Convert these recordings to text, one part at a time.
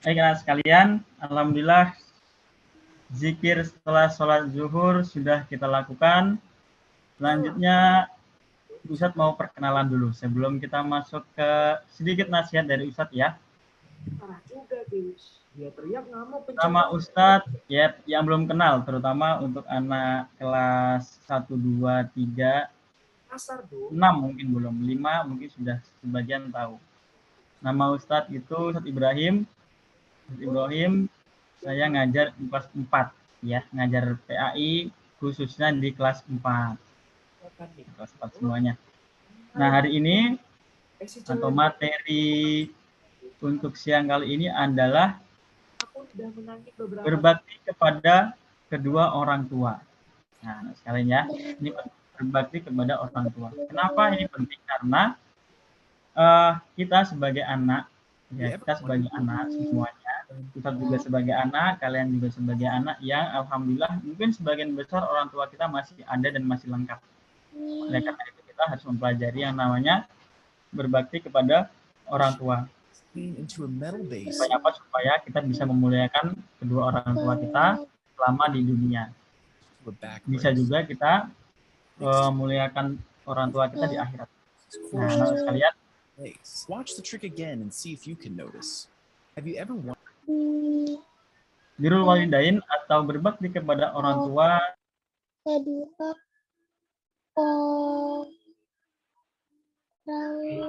Baik, anak sekalian, alhamdulillah zikir setelah sholat zuhur sudah kita lakukan. Selanjutnya Ustadz mau perkenalan dulu sebelum kita masuk ke sedikit nasihat dari Ustadz ya. Parah juga, Bis. Dia teriak nggak mau pencet. Nama Ustadz ya yang belum kenal, terutama untuk anak kelas 1, 2, 3, Kasar dong. 6 mungkin belum, 5 mungkin sudah sebagian tahu. Nama Ustadz itu Ustadz Ibrahim. Ustadz Ibrahim, saya ngajar di kelas 4 ya, ngajar PAI khususnya di kelas 4. Kelas 4 semuanya. Nah, hari ini atau materi untuk siang kali ini adalah berbakti kepada kedua orang tua. Nah, sekalian ya, ini berbakti kepada orang tua. Kenapa ini penting? Karena kita sebagai anak, ya kita sebagai anak semuanya, kita juga sebagai anak, kalian juga sebagai anak yang alhamdulillah mungkin sebagian besar orang tua kita masih ada dan masih lengkap. Oleh karena itu kita harus mempelajari yang namanya berbakti kepada orang tua. Supaya apa? Supaya kita bisa memuliakan kedua orang tua kita selama di dunia. Bisa juga kita memuliakan orang tua kita di akhirat. Nah, anak sekalian, watch the trick again and see if you can notice. Have you ever birrul walidain atau berbakti kepada orang tua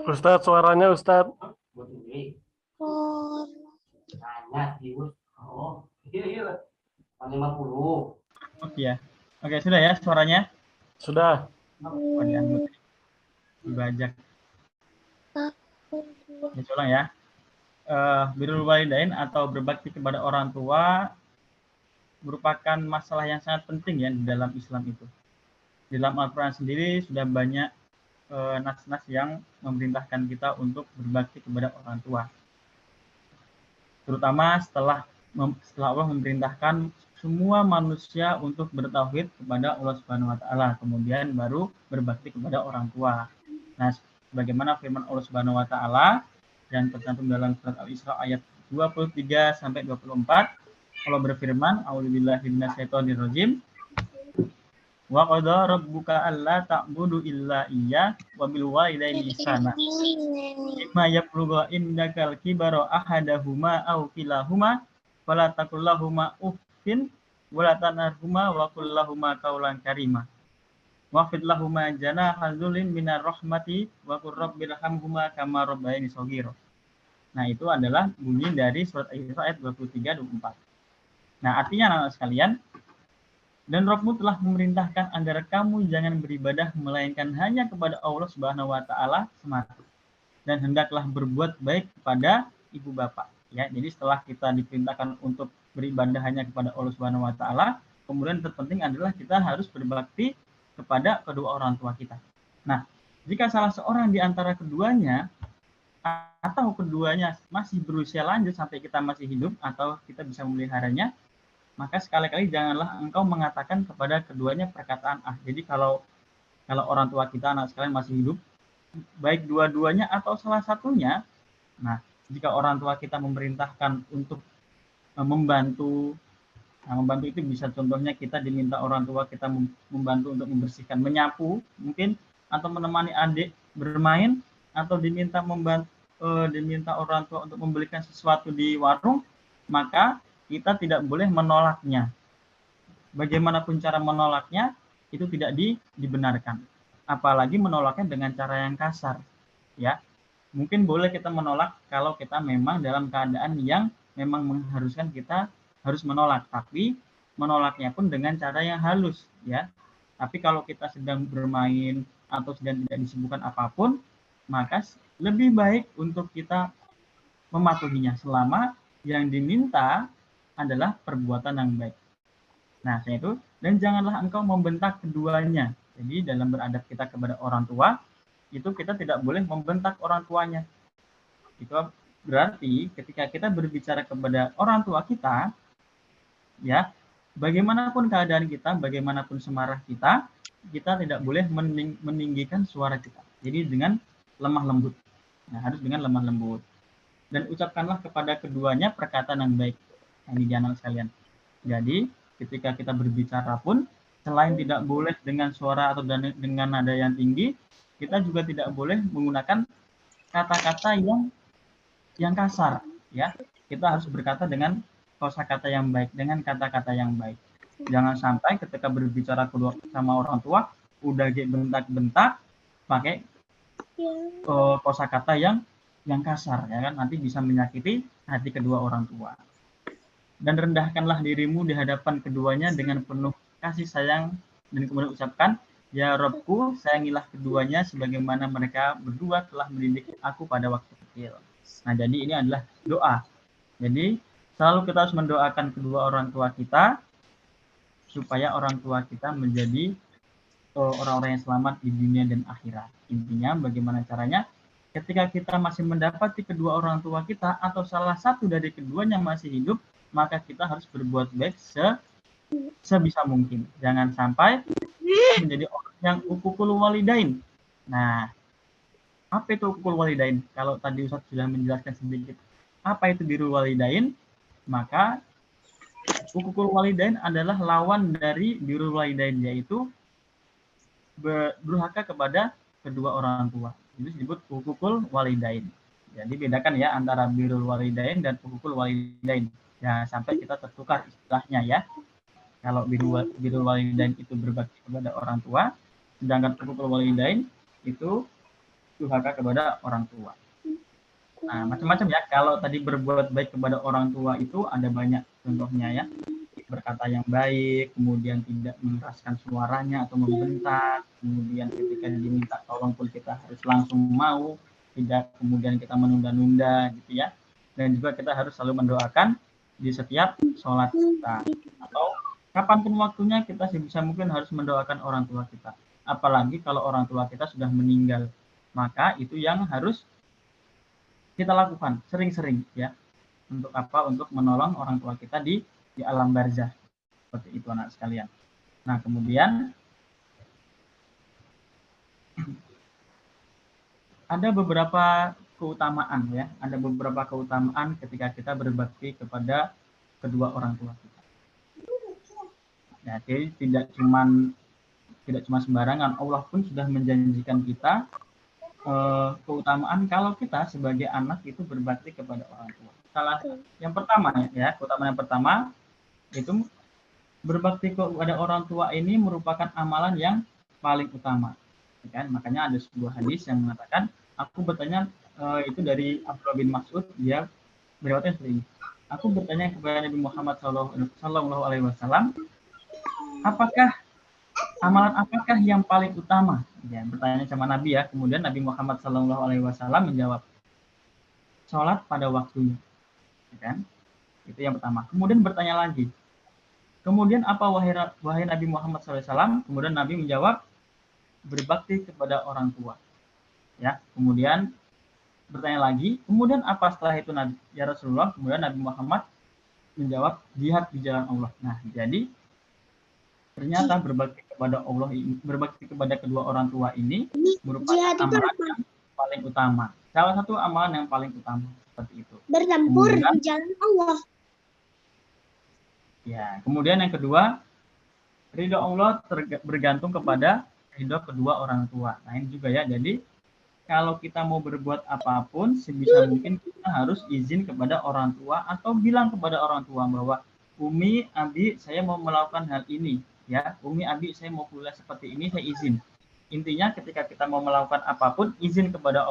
Ustadz, suaranya Ustadz. Oke, sudah ya suaranya? Sudah. Dibajak. Ulang ya. Birrul walidain atau berbakti kepada orang tua merupakan masalah yang sangat penting ya di dalam Islam itu. Di dalam Al-Quran sendiri sudah banyak nas-nas yang memerintahkan kita untuk berbakti kepada orang tua. Terutama setelah Allah memerintahkan semua manusia untuk bertauhid kepada Allah Subhanahu wa taala, kemudian baru berbakti kepada orang tua. Nah, bagaimana firman Allah Subhanahu wa taala yang tercantum dalam surat Al-Isra ayat 23 sampai 24, Allah berfirman, A'udzubillahi minasyaitonirrajim. Wa qada rabbuka alla ta'budu illa iyyah wa bil walidaini ihsana. Imma yablugha indakal kibara ahadahuma aw kilahuma fala taqul lahumā uffin wa la tanharhumā wa qul lahumā qawlan karīmā. Waqfid lahumā janāha dzulin minar rahmati wa qur rabbirhamhumā kamā rabbayani shaghīra. Nah, itu adalah bunyi dari surat Al-Isra ayat 23-24. Nah, artinya anak-anak sekalian, dan Rabbmu telah memerintahkan agar kamu jangan beribadah melainkan hanya kepada Allah Subhanahu wa taala semata. Dan hendaklah berbuat baik kepada ibu bapak. Ya, jadi setelah kita diperintahkan untuk beribadah hanya kepada Allah Subhanahu wa taala, kemudian terpenting adalah kita harus berbakti kepada kedua orang tua kita. Nah, jika salah seorang di antara keduanya atau keduanya masih berusia lanjut sampai kita masih hidup atau kita bisa memeliharanya, maka sekali-kali janganlah engkau mengatakan kepada keduanya perkataan Jadi kalau orang tua kita anak sekalian masih hidup, baik dua-duanya atau salah satunya, nah jika orang tua kita memerintahkan untuk membantu, nah membantu itu bisa contohnya kita diminta orang tua kita membantu untuk membersihkan, menyapu mungkin, atau menemani adik bermain, atau diminta orang tua untuk membelikan sesuatu di warung, maka kita tidak boleh menolaknya. Bagaimanapun cara menolaknya, itu tidak dibenarkan. Apalagi menolaknya dengan cara yang kasar. Ya, mungkin boleh kita menolak kalau kita memang dalam keadaan yang memang mengharuskan kita harus menolak, tapi menolaknya pun dengan cara yang halus. Ya, tapi kalau kita sedang bermain atau sedang tidak disibukkan apapun, maka lebih baik untuk kita mematuhinya selama yang diminta adalah perbuatan yang baik. Nah, itu, dan janganlah engkau membentak keduanya. Jadi dalam beradab kita kepada orang tua, itu kita tidak boleh membentak orang tuanya. Itu berarti ketika kita berbicara kepada orang tua kita, ya, bagaimanapun keadaan kita, bagaimanapun semarah kita tidak boleh meninggikan suara kita. Jadi dengan lemah lembut. Nah, harus dengan lemah lembut. dan ucapkanlah kepada keduanya perkataan yang baik. Nah, ini anak sekalian. Jadi ketika kita berbicara pun selain tidak boleh dengan suara atau dengan nada yang tinggi, kita juga tidak boleh menggunakan kata-kata yang kasar, ya. Kita harus berkata dengan kosakata yang baik, dengan kata-kata yang baik. Jangan sampai ketika berbicara sama orang tua udah bentak-bentak pakai kosakata yang kasar, ya kan, nanti bisa menyakiti hati kedua orang tua. Dan rendahkanlah dirimu di hadapan keduanya dengan penuh kasih sayang dan kemudian ucapkan, ya Robku, sayangilah keduanya sebagaimana mereka berdua telah mendidik aku pada waktu kecil. Nah, jadi ini adalah doa. Jadi selalu kita harus mendoakan kedua orang tua kita supaya orang tua kita menjadi orang-orang yang selamat di dunia dan akhirat. Intinya bagaimana caranya? Ketika kita masih mendapati kedua orang tua kita atau salah satu dari keduanya masih hidup, maka kita harus berbuat baik sebisa mungkin. Jangan sampai menjadi orang yang ukukul walidain. Nah, apa itu ukukul walidain? Kalau tadi Ustaz sudah menjelaskan sedikit apa itu birrul walidain, maka ukukul walidain adalah lawan dari birrul walidain, yaitu durhaka kepada kedua orang tua. Itu disebut ukukul walidain. Jadi bedakan ya antara birrul walidain dan ukukul walidain. Ya, sampai kita tertukar istilahnya ya. Kalau birrul walidain itu berbakti kepada orang tua, sedangkan ukukul walidain itu durhaka kepada orang tua. Nah, macam-macam ya. Kalau tadi berbuat baik kepada orang tua itu ada banyak contohnya ya. Berkata yang baik, kemudian tidak mengeraskan suaranya atau membentak, kemudian ketika diminta tolong pun kita harus langsung mau, tidak kemudian kita menunda-nunda gitu ya. Dan juga kita harus selalu mendoakan di setiap sholat kita, atau kapanpun waktunya kita sebisa mungkin harus mendoakan orang tua kita. Apalagi kalau orang tua kita sudah meninggal, maka itu yang harus kita lakukan sering-sering ya. Untuk apa? Untuk menolong orang tua kita di alam barzah. Seperti itu anak sekalian. Nah, kemudian ada beberapa keutamaan ya. Ada beberapa keutamaan ketika kita berbakti kepada kedua orang tua kita. Ya, jadi tidak cuma sembarangan. Allah pun sudah menjanjikan kita keutamaan kalau kita sebagai anak itu berbakti kepada orang tua. Yang pertama ya, keutamaan yang pertama itu berbakti kepada orang tua ini merupakan amalan yang paling utama. Ya kan? Makanya ada sebuah hadis yang mengatakan, aku bertanya itu dari Abdullah bin Mas'ud, dia beriwayatkan seperti ini. Aku bertanya kepada Nabi Muhammad SAW, amalan apakah yang paling utama? Ya, bertanya sama Nabi ya. Kemudian Nabi Muhammad SAW menjawab, sholat pada waktunya. Ya kan? Itu yang pertama. Kemudian bertanya lagi, kemudian apa wahai Nabi Muhammad SAW? Kemudian Nabi menjawab, berbakti kepada orang tua. Ya, kemudian bertanya lagi, kemudian apa setelah itu Nabi? Ya Rasulullah, kemudian Nabi Muhammad menjawab, jihad di jalan Allah. Nah, jadi ternyata berbakti kepada Allah, berbakti kepada kedua orang tua ini merupakan amalan yang paling utama. Salah satu amalan yang paling utama seperti itu. Bertempur di jalan Allah. Ya, kemudian yang kedua, ridho Allah bergantung kepada ridho kedua orang tua. Nah, ini juga ya. Jadi kalau kita mau berbuat apapun, sebisa mungkin kita harus izin kepada orang tua atau bilang kepada orang tua bahwa Umi, Abi, saya mau melakukan hal ini. Ya, Umi, Abi, saya mau kuliah seperti ini, saya izin. Intinya ketika kita mau melakukan apapun, izin kepada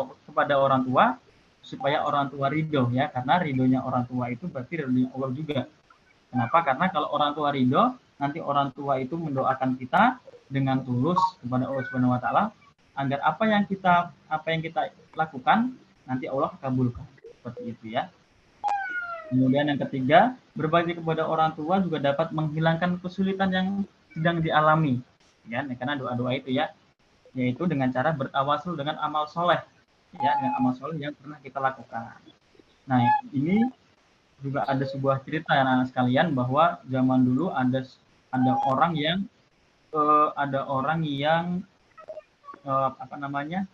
orang tua supaya orang tua ridho ya, karena ridhonya orang tua itu berarti ridhonya Allah juga. Kenapa? Karena kalau orang tua ridho, nanti orang tua itu mendoakan kita dengan tulus kepada Allah Subhanahu wa taala agar apa yang kita lakukan nanti Allah kabulkan. Seperti itu ya. Kemudian yang ketiga, berbakti kepada orang tua juga dapat menghilangkan kesulitan yang sedang dialami. Ya, karena doa-doa itu ya, yaitu dengan cara bertawasul dengan amal soleh. Ya, dengan amal soleh yang pernah kita lakukan. Nah, ini juga ada sebuah cerita ya anak sekalian bahwa zaman dulu ada orang yang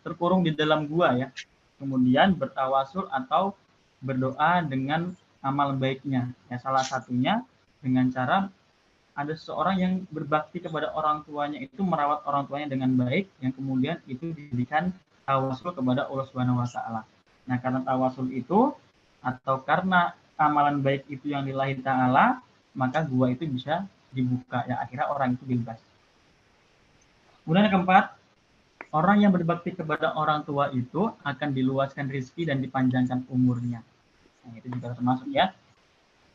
terkurung di dalam gua ya. Kemudian bertawasul atau berdoa dengan amal baiknya. Ya, salah satunya dengan cara ada seseorang yang berbakti kepada orang tuanya, itu merawat orang tuanya dengan baik, yang kemudian itu dijadikan tawasul kepada Allah Subhanahu wa taala. Nah, karena tawasul itu atau karena amalan baik itu yang lillahi taala, maka gua itu bisa dibuka, ya akhirnya orang itu bebas. Kemudian yang keempat, orang yang berbakti kepada orang tua itu akan diluaskan rezeki dan dipanjangkan umurnya. Nah, itu juga termasuk ya.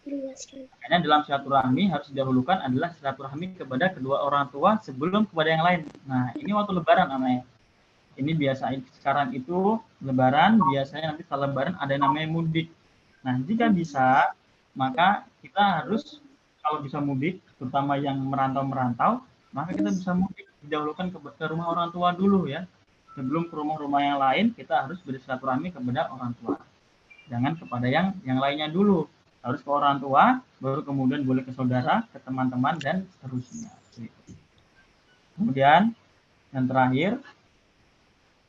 Makanya dalam silaturahmi harus didahulukan adalah silaturahmi kepada kedua orang tua sebelum kepada yang lain. Nah, ini waktu lebaran namanya. Ini biasa sekarang itu lebaran, biasanya nanti setelah lebaran ada yang namanya mudik. Nah, jika bisa, maka kita harus, kalau bisa mudik, terutama yang merantau-merantau, maka kita bisa mudik, didahulukan ke rumah orang tua dulu ya. Sebelum ke rumah-rumah yang lain, kita harus bersilaturahmi kepada orang tua. Jangan kepada yang lainnya dulu. Harus ke orang tua, baru kemudian boleh ke saudara, ke teman-teman, dan seterusnya. Kemudian, yang terakhir,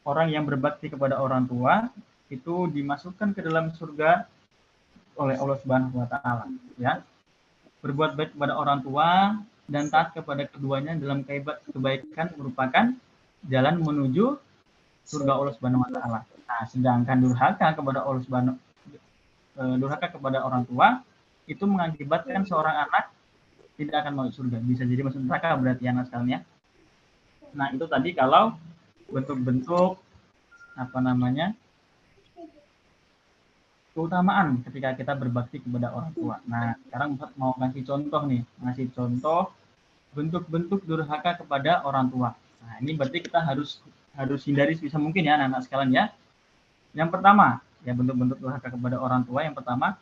orang yang berbakti kepada orang tua, itu dimasukkan ke dalam surga oleh Allah Subhanahu wa taala, ya. Berbuat baik kepada orang tua dan taat kepada keduanya dalam kebaikan merupakan jalan menuju surga Allah Subhanahu wa taala. Nah, sedangkan durhaka kepada orang tua itu mengakibatkan seorang anak tidak akan masuk surga, bisa jadi masuk neraka berarti anak sekalian ya. Nah, itu tadi kalau bentuk-bentuk keutamaan ketika kita berbakti kepada orang tua. Nah, sekarang Ustaz mau ngasih contoh bentuk-bentuk durhaka kepada orang tua. Nah, ini berarti kita harus hindari sebisa mungkin ya anak-anak sekalian ya. Yang pertama, ya bentuk-bentuk durhaka kepada orang tua, yang pertama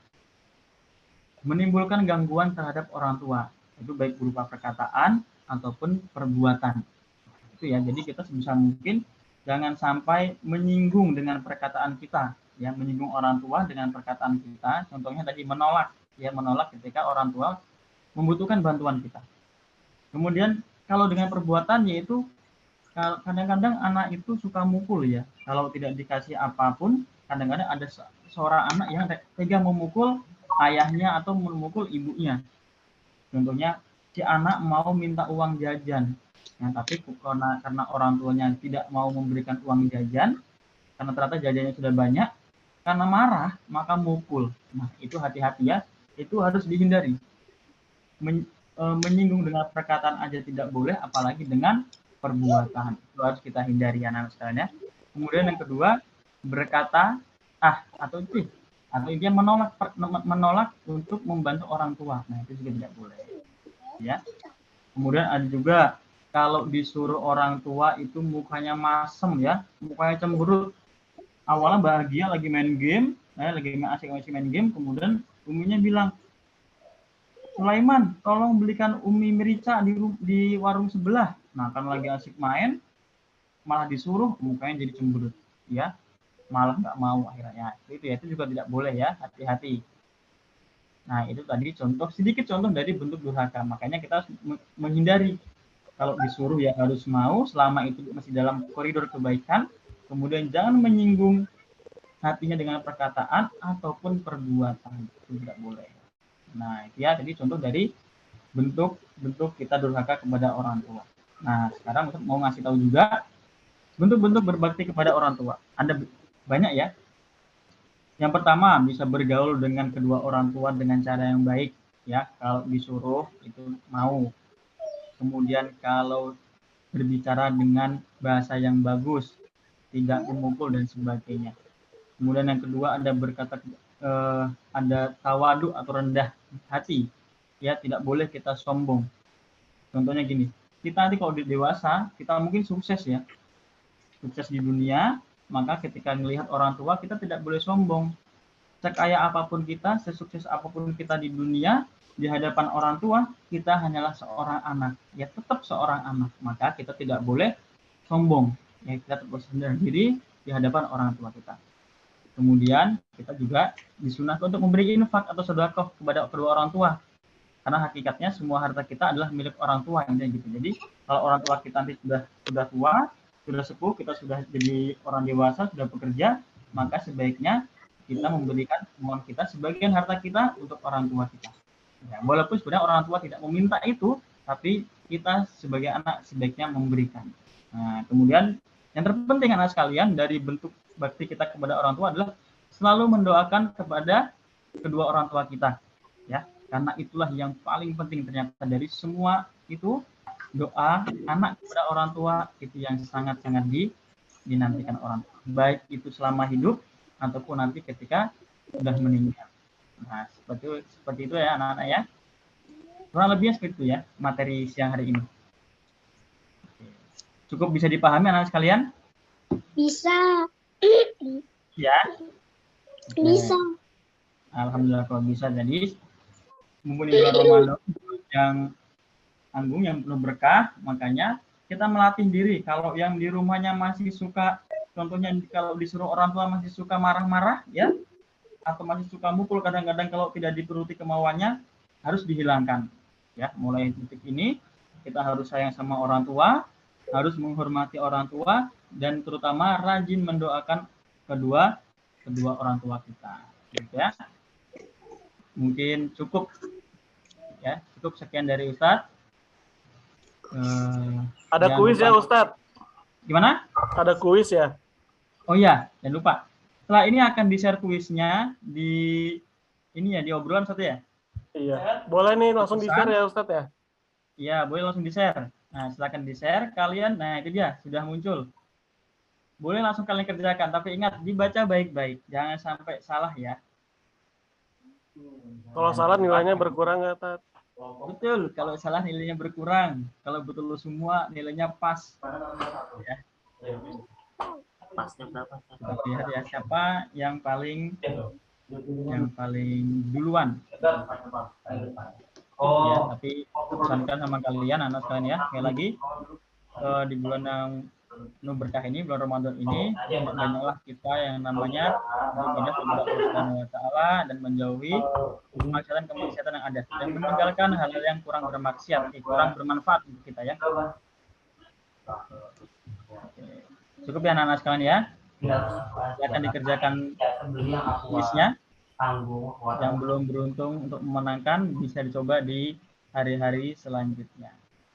menimbulkan gangguan terhadap orang tua. Itu baik berupa perkataan ataupun perbuatan. Itu ya. Jadi kita sebisa mungkin jangan sampai menyinggung dengan perkataan kita, ya, menyinggung orang tua dengan perkataan kita. Contohnya tadi menolak ketika orang tua membutuhkan bantuan kita. Kemudian kalau dengan perbuatan, yaitu kadang-kadang anak itu suka mukul ya. Kalau tidak dikasih apapun, kadang-kadang ada seorang anak yang tega memukul ayahnya atau memukul ibunya. Contohnya si anak mau minta uang jajan. Nah, tapi karena orang tuanya tidak mau memberikan uang jajan, karena ternyata jajannya sudah banyak, karena marah, maka mukul. Nah, itu hati-hati ya, itu harus dihindari. Menyinggung dengan perkataan aja tidak boleh, apalagi dengan perbuatan. Itu harus kita hindari anak sekalian ya. Kemudian yang kedua, berkata atau dia menolak untuk membantu orang tua. Nah, itu juga tidak boleh. Ya. Kemudian ada juga kalau disuruh orang tua itu mukanya masem ya, mukanya cemberut. Awalnya bahagia lagi main game, lagi asik main game, kemudian uminya bilang, Sulaiman, tolong belikan umi merica di warung sebelah. Nah, kan lagi asik main, malah disuruh, mukanya jadi cemberut, ya, malah nggak mau akhirnya. Itu juga tidak boleh ya, hati-hati. Nah, itu tadi sedikit contoh dari bentuk durhaka. Makanya kita harus menghindari. Kalau disuruh ya harus mau, selama itu masih dalam koridor kebaikan. Kemudian jangan menyinggung hatinya dengan perkataan ataupun perbuatan. Itu tidak boleh. Nah, itu ya tadi contoh dari bentuk kita durhaka kepada orang tua. Nah, sekarang mau ngasih tahu juga bentuk-bentuk berbakti kepada orang tua. Ada banyak ya. Yang pertama, bisa bergaul dengan kedua orang tua dengan cara yang baik. Ya, kalau disuruh itu mau. Kemudian kalau berbicara dengan bahasa yang bagus, tidak memukul dan sebagainya. Kemudian yang kedua ada ada tawadu atau rendah hati. Ya, tidak boleh kita sombong. Contohnya gini, kita nanti kalau dewasa, kita mungkin sukses ya. Sukses di dunia, maka ketika melihat orang tua, kita tidak boleh sombong. Sekaya apapun kita, sesukses apapun kita di dunia, di hadapan orang tua, kita hanyalah seorang anak. Ya, tetap seorang anak. Maka kita tidak boleh sombong. Ya, kita tetap berserah diri di hadapan orang tua kita. Kemudian, kita juga disunahkan untuk memberi infak atau sedekah kepada kedua orang tua. Karena hakikatnya semua harta kita adalah milik orang tua. Gitu. Jadi, kalau orang tua kita nanti sudah tua, sudah sepuh, kita sudah jadi orang dewasa, sudah bekerja, maka sebaiknya kita memberikan uang kita sebagian harta kita untuk orang tua kita. Ya, walaupun sebenarnya orang tua tidak meminta itu, tapi kita sebagai anak sebaiknya memberikan. Nah, kemudian yang terpenting anak sekalian dari bentuk bakti kita kepada orang tua adalah selalu mendoakan kepada kedua orang tua kita, ya, karena itulah yang paling penting ternyata dari semua itu. Doa anak kepada orang tua itu yang sangat-sangat dinantikan orang tua, baik itu selama hidup ataupun nanti ketika sudah meninggal. Nah, seperti itu ya anak-anak ya. Kurang lebihnya seperti itu ya materi siang hari ini. Cukup bisa dipahami anak sekalian? Bisa. Ya. Bisa. Alhamdulillah kalau bisa. Jadi mumpuni bulan Ramadan yang agung, yang penuh berkah, makanya kita melatih diri. Kalau yang di rumahnya masih suka, contohnya kalau disuruh orang tua masih suka marah-marah ya, atau masih suka mukul kadang-kadang kalau tidak dituruti kemauannya, harus dihilangkan ya. Mulai titik ini kita harus sayang sama orang tua, harus menghormati orang tua, dan terutama rajin mendoakan kedua orang tua kita gitu ya. Mungkin cukup ya, cukup sekian dari Ustadz. Ada kuis ya Ustadz? Gimana? Ada kuis ya? Oh iya, jangan lupa. Setelah ini akan di-share kuisnya di ini ya, di obrolan satu ya? Iya. Boleh nih langsung di-share ya Ustadz ya? Iya, boleh langsung di-share. Nah, silakan di-share kalian. Nah, itu dia, sudah muncul. Boleh langsung kalian kerjakan, tapi ingat dibaca baik-baik. Jangan sampai salah ya. Kalau salah nilainya berkurang nggak, Tat? Betul, kalau salah nilainya berkurang. Kalau betul semua nilainya pas. Ya. Pasnya berapa? Kita lihat ya siapa yang paling duluan. Ya, tapi pesankan sama kalian anak sekalian ya, sekali lagi di bulan yang penuh berkah ini, bulan Ramadan ini, banyaklah kita yang namanya beribadah kepada Allah Subhanahu wa taala dan menjauhi kemaksiatan yang ada dan meninggalkan hal-hal yang kurang bermaksiat, kurang bermanfaat untuk kita ya. Oke. Cukup ya anak-anak sekalian ya. Silakan dikerjakan kuisnya. Yang belum beruntung untuk memenangkan bisa dicoba di hari-hari selanjutnya.